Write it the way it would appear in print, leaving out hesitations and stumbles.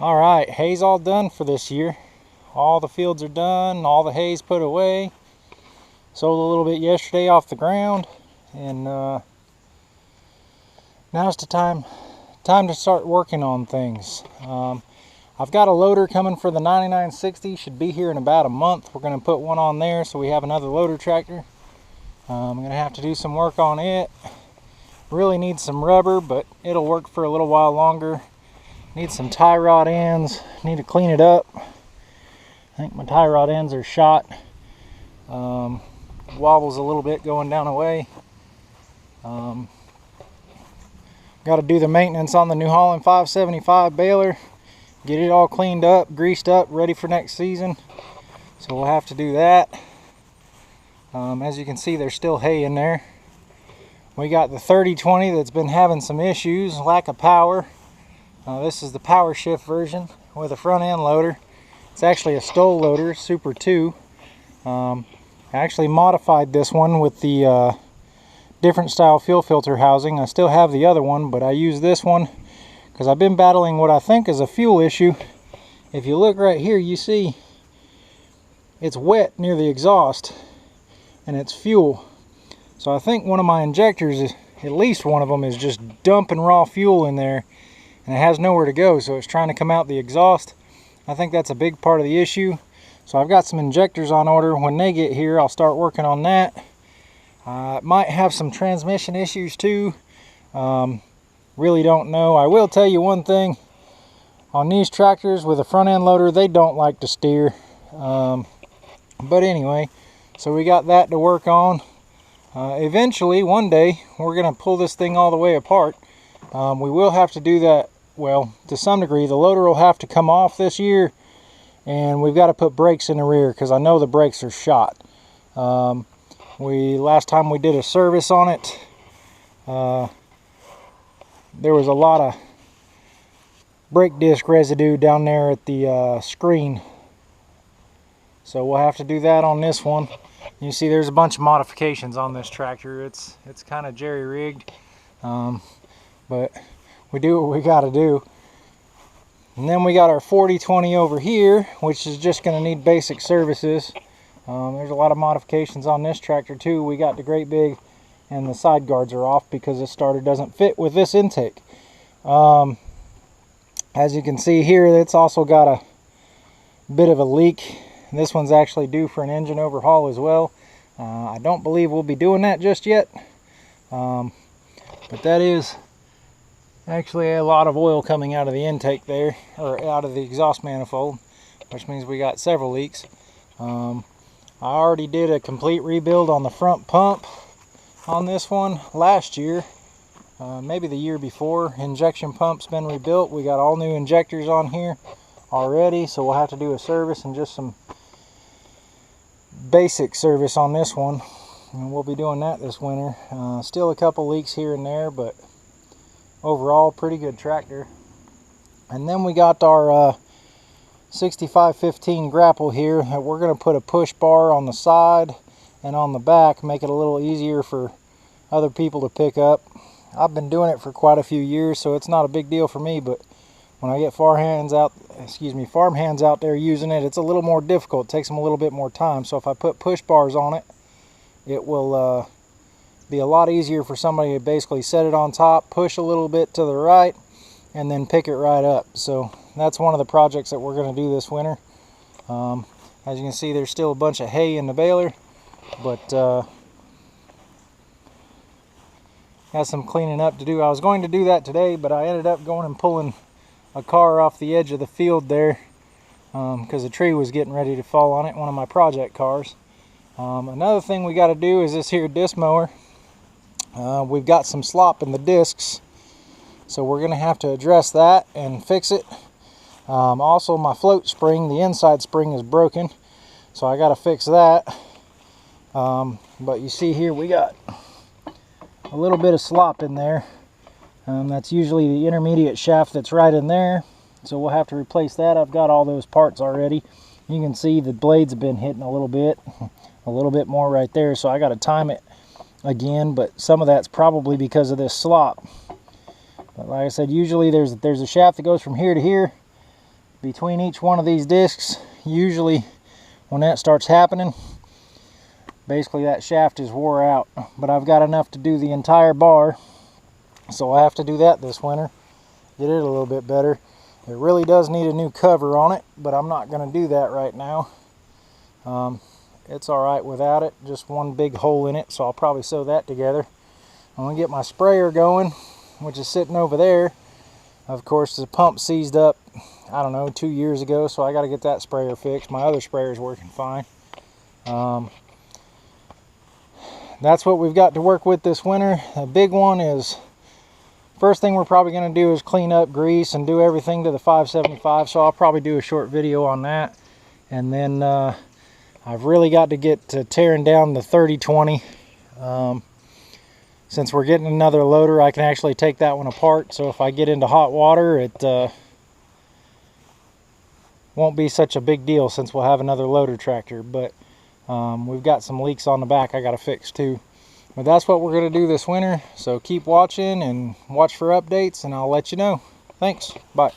All right, hay's all done for this year. All the fields are done, all the hay's put away. Sold a little bit yesterday off the ground, and now's the time to start working on things. I've got a loader coming for the 9960, should be here in about a month. We're going to put one on there so we have another loader tractor. I'm going to have to do some work on it. Really needs some rubber, but it'll work for a little while longer. Need some tie rod ends, need to clean it up. I think my tie rod ends are shot. Wobbles a little bit going down away. Got to do the maintenance on the New Holland 575 baler. Get it all cleaned up, greased up, ready for next season. So we'll have to do that. As you can see, there's still hay in there. We got the 3020 that's been having some issues, lack of power. This is the power shift version with a front end loader. It's actually a Stoll loader, Super 2. I actually modified this one with the different style fuel filter housing. I still have the other one, but I use this one because I've been battling what I think is a fuel issue. If you look right here, you see it's wet near the exhaust and it's fuel. So I think one of my injectors, at least one of them, is just dumping raw fuel in there and it has nowhere to go, so it's trying to come out the exhaust. I think that's a big part of the issue. So I've got some injectors on order. When they get here, I'll start working on that. It might have some transmission issues too. Really don't know. I will tell you one thing. On these tractors with a front end loader, they don't like to steer. But anyway, so we got that to work on. Eventually, one day, we're going to pull this thing all the way apart. We will have to do that, well, to some degree. The loader will have to come off this year, and we've got to put brakes in the rear because I know the brakes are shot. Last time we did a service on it, there was a lot of brake disc residue down there at the screen. So we'll have to do that on this one. You see there's a bunch of modifications on this tractor. It's kind of jerry-rigged, but we do what we got to do. And then we got our 4020 over here, which is just going to need basic services. There's a lot of modifications on this tractor too. We got the great big, and the side guards are off because this starter doesn't fit with this intake. As you can see here, it's also got a bit of a leak. This one's actually due for an engine overhaul as well. I don't believe we'll be doing that just yet. But that is actually a lot of oil coming out of the intake there, or out of the exhaust manifold, which means we got several leaks. I already did a complete rebuild on the front pump on this one last year, maybe the year before. Injection pump's been rebuilt. We got all new injectors on here already, so we'll have to do a service and just some basic service on this one, and we'll be doing that this winter. Still a couple leaks here and there, but overall pretty good tractor. And then we got our 6515 grapple here that we're going to put a push bar on the side and on the back, make it a little easier for other people to pick up. I've been doing it for quite a few years, so it's not a big deal for me, but when I get farmhands out there using it, it's a little more difficult. It takes them a little bit more time. So if I put push bars on it, it will be a lot easier for somebody to basically set it on top, push a little bit to the right, and then pick it right up. So that's one of the projects that we're going to do this winter. As you can see, there's still a bunch of hay in the baler, but got some cleaning up to do. I was going to do that today, but I ended up going and pulling a car off the edge of the field there because a tree was getting ready to fall on it, one of my project cars. Another thing we got to do is this here disc mower. We've got some slop in the discs, so we're going to have to address that and fix it. Also, my float spring, the inside spring, is broken, so I got to fix that. But you see here we got a little bit of slop in there. That's usually the intermediate shaft that's right in there, so we'll have to replace that. I've got all those parts already. You can see the blades have been hitting a little bit more right there, so I got to time it again, but some of that's probably because of this slop. But like I said, usually there's a shaft that goes from here to here, between each one of these discs, usually when that starts happening, basically that shaft is wore out. But I've got enough to do the entire bar, so I have to do that this winter, get it a little bit better. It really does need a new cover on it, but I'm not going to do that right now. It's alright without it, just one big hole in it, so I'll probably sew that together. I'm going to get my sprayer going, which is sitting over there. Of course, the pump seized up, I don't know, 2 years ago, so I got to get that sprayer fixed. My other sprayer is working fine. That's what we've got to work with this winter. A big one is, first thing we're probably going to do is clean up, grease, and do everything to the 575, so I'll probably do a short video on that. And then I've really got to get to tearing down the 3020. Since we're getting another loader, I can actually take that one apart, so if I get into hot water, it won't be such a big deal since we'll have another loader tractor. But we've got some leaks on the back I got to fix too. But that's what we're going to do this winter, so keep watching and watch for updates, and I'll let you know. Thanks. Bye.